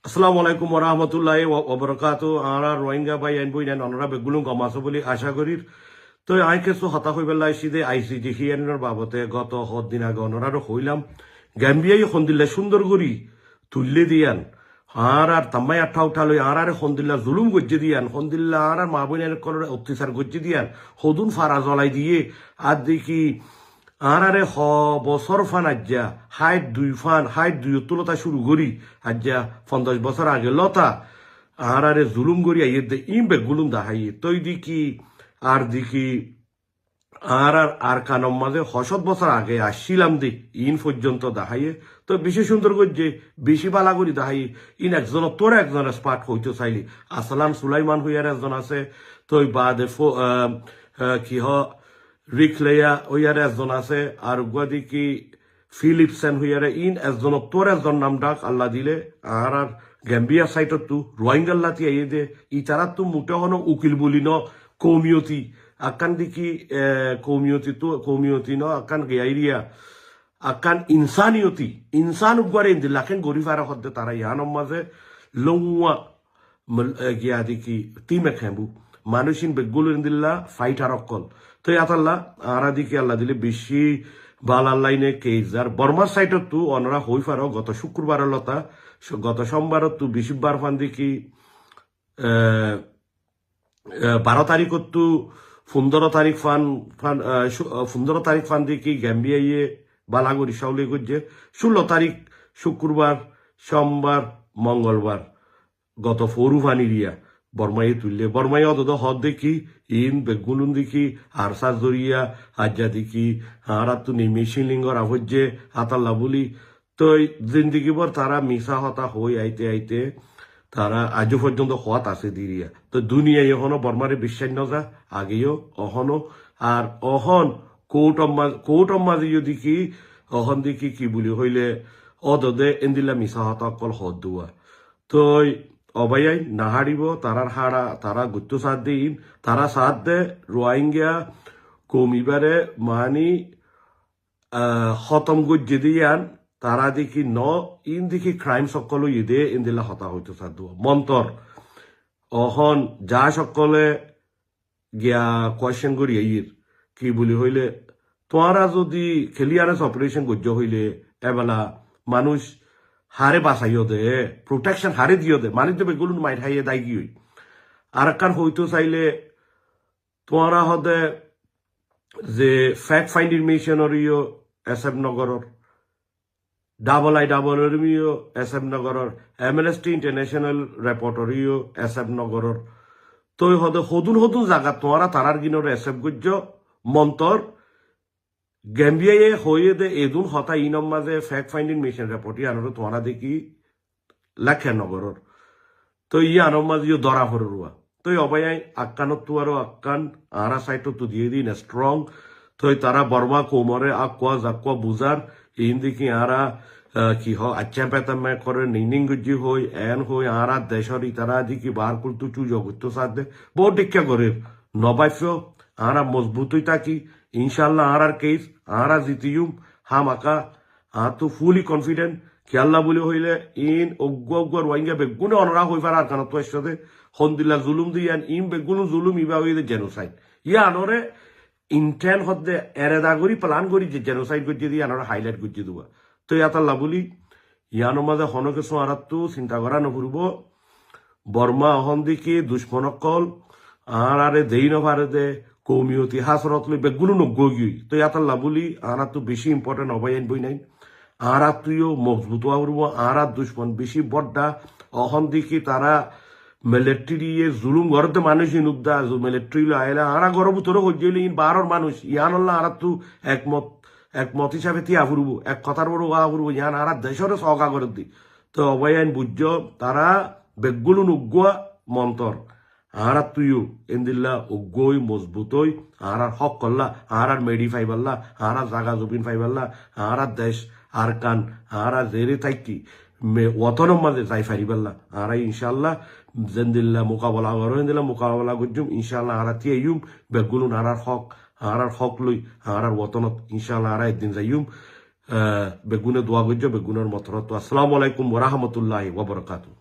আসসালামু আলাইকুম ওরহামতুল্লাহি ওবরাকাতু আরা রোহিঙ্গা ভাই আইন বই নেন অনরা বেগুলুম গমাসো বলি আশা করি তো আই কিছু হতা হইবেলা সিদে আইসিজি হিয়ানোর বাবতে গত দিন আগে অনরারও হইলাম গ্যাম্বিয়াই খন্দিল্লা সুন্দর করি তুললে দিয়ান আর তাম্মাই আঠা উঠা লই আর খন্দিল্লা জুলুম গজ্জে দিয়ান খন্দিল্লা আর মা বোনের করে অত্যাচার গজ্জে দিয়ান হদুন ফারা জ্বলাই দিয়ে আর দেখি আনারে বছর ফান আজ্জা হাইট দুই তুলতা শুরু করি আজ্জা 50 বছর আগে লতা আনারে জুলুম করি আইয়ে দে ইম বে গুলুম দাহাইয়ে তৈ দেখি আর কানম মাঝে 60 বছর আগে আসছিলাম দে ইন পর্যন্ত দাহাইয়ে তো বেশি সুন্দর করছে বেশি বালা করি দাহাইয়ে ইন একজন তোর একজনের স্পাট হইতে চাইলি আসলাম সুলাইমান হইয়ার একজন আছে তৈ বাদে কি রিকলেয়া ওইয়ারে একজন আছে আর দেখি ফিলিপসেন হইয়ারে ইন একজন তোর একজন নাম ডাক আল্লাহ দিলে আর গ্যাম্বিয়া সাইটত তু রোহিঙ্গাল্লাতি আইয়ে দে ইতারা তু মুটে হন উকিল বলি ন কৌমিয়তি আকান দেখি কৌমিয়তি ন আকান গেয়াইরিয়া আকান ইনসানিয়তি ইনসান উপরে ইন্দিল লাখেন গরিফারা হদ্দে তারা ইয়ানম মাঝে লঙ্গুয়া গিয়া দেখি টিমে খেবু মানুষিন বেগুলো ইন্দিল্লা ফাইটার অকল তো আল্লাহ আরা দিকে আল্লাহ দিলে বেশি বালার লাইনে কেজার বর্মার সাইটত তু অনরা হই পারো গত শুক্রবার লতা গত সোমবার তু বিশিবার ফান দেখি 12 তারিখত তু 15 তারিখ ফান দেখি গ্যাম্বিয়াইয়ে বালাগরি সাউলে গজ্জে 16 তারিখ শুক্রবার সোমবার মঙ্গলবার গত ফরু ফানিরিয়া বর্মাই তুললে বর্মাই অত হদ দেখি ইন বেগুলুন দেখি আর সাজ দরিয়া আজ্জা দেখি আর তু নিমিশিন লিঙ্গর আভজ্যে হাতাল্লা বলি তো জিন্দিগি বর তারা মিশা হতা হই আইতে তারা আজও পর্যন্ত হওয়াত আছে দিরিয়া তো দুনিয়া এখনো বর্মারে বিশ্বাস নজা আগেও অহনো আর অহন কৌটম মাঝে যদি কি অহন দেখি কি বলি হইলে অদদে এন্দিলা মিশা হতা অকল হদ দুয়া তো অবাই নাহারিব তারার হাড়া তারা গুত্ত সাথ দিন তারা সাথ দে রোহিঙ্গা কমিবারে মানি খতম গজ্জে দিয়ান তারা দেখি ইন দেখি ক্রাইম সকল ইদে ইন্দিলা হতা হইতো সাথ মন্তর অহন যা সকলে গিয়া কোয়েশ্চেন করি ইর কি বলি হইলে তোরা যদি খেলিয়ারেস অপারেশন গজ্জ হইলে এবেলা মানুষ হারে বাঁচাইও দে প্রোটেকশন হারে দিও দে মানে তো বেগুলো মাইট হাইয়ে দায় গিয়ে আর কান হইতো চাইলে তোরা হদে যে ফ্যাক্ট ফাইন্ডিং মিশনরিও এসএফ নগরর ডাবল এসএফ নগরর এমএনএসটি ইন্টারন্যাশনাল রেপোর্টরিও এসএফ নগরর তো হদে হদুন জায়গা তোরা তারার গিনর এসএফ গুজ্জ মন্তর গ্যাম্বিয়ায়ে হয়ে দে এদুন হতা ইনম মাঝে ফ্যাক্ট ফাইন্ডিং মিশন রেপোর্টি আনর তোমরা দেখি লেখে নগরর তো আনম মাঝে দরা হরুয়া তো অবাই আক্কানত তু আরো আক্কান আরা সাইট তু দিয়ে দিন স্ট্রং তো তারা বর্মা কোমরে জাকুয়া বুজার ইন দেখি আরা কি আচ্ছা পেতামে করে নিনিং গুজি হই এন হই আরা দেশরি তারা দেখি বার কুলতু চু জগত্য সাথে বহুত দীক্ষা করে নবাইফ আরা মজবুতই থাকি ইনশাল্লাহ আর কেস আরা জিতিয়ুম হাম আকা তো ফুলি কনফিডেন্ট কি আল্লাহ বলে হইলে ইন অজ্ঞ রোহিঙ্গা বেগুনে অনরা হই পার আর কারণ তো এসে হন্দিল্লা জুলুম দিয়ান ইম বেগুনো জুলুম ইবা হইলে জেনোসাইড আনরে ইন্টেন হদ্দে এরেদা করি প্লান করি যে জেনোসাইড করছে দিয়ে আনরা হাইলাইট করছে দেওয়া তো আল্লাহ বলি ইয়ানোর মাঝে হনকে সোয়ারাত চিন্তা করা নকরব বর্মা অহন দিকে দুশ্মনকল আরে দেই নভারে দে কৌমিয়তি হাসরত লই বেগুলো নগি তো আল্লাহ বলি আরা তো বেশি ইম্পর্টেন্ট হবাই আইন বই নাই আরা তুইও মজবুত হব আরা দুশ্মন বেশি বড্ডা অহন দিকে তারা মিলিটারি জুলুম ঘরতে মানুষ ইনুদ্দা মিলিটারি আইলা আরা গরব তোর হইলে ইন বারর মানুষ ইয়ানল্লাহ আরা তু একমত হিসাবে তিয়া ফুরব এক কথার বড় ওয়া ফুরব ইয়ান আরা দেশের সহকা করে দি তো অবাই আইন বুঝ তারা বেগুলো নগুয়া মন্তর আরা তুইও এন্দিল্লা অজ্ঞই মজবুতই আর হক করলা আর মেডি ফাইবাল্লা আর জাগা জবিন ফাইবাল্লা আর দেশ আর কান আর জেরে থাকি ওতনের মাঝে যাই ফারিবাল্লা আর ইনশাল্লাহ জেন্দিল্লা মোকাবলা করো এন্দিল্লা মোকাবলা করছুম ইনশাল্লাহ আর তিয়াইম বেগুলুন আর হক লই আর ওতনত ইনশাল্লাহ আর একদিন যাইম বেগুনে দোয়া করছো বেগুনের মতরত আসসালামু আলাইকুম ওয়া রাহমাতুল্লাহি ওয়া বারাকাতুহু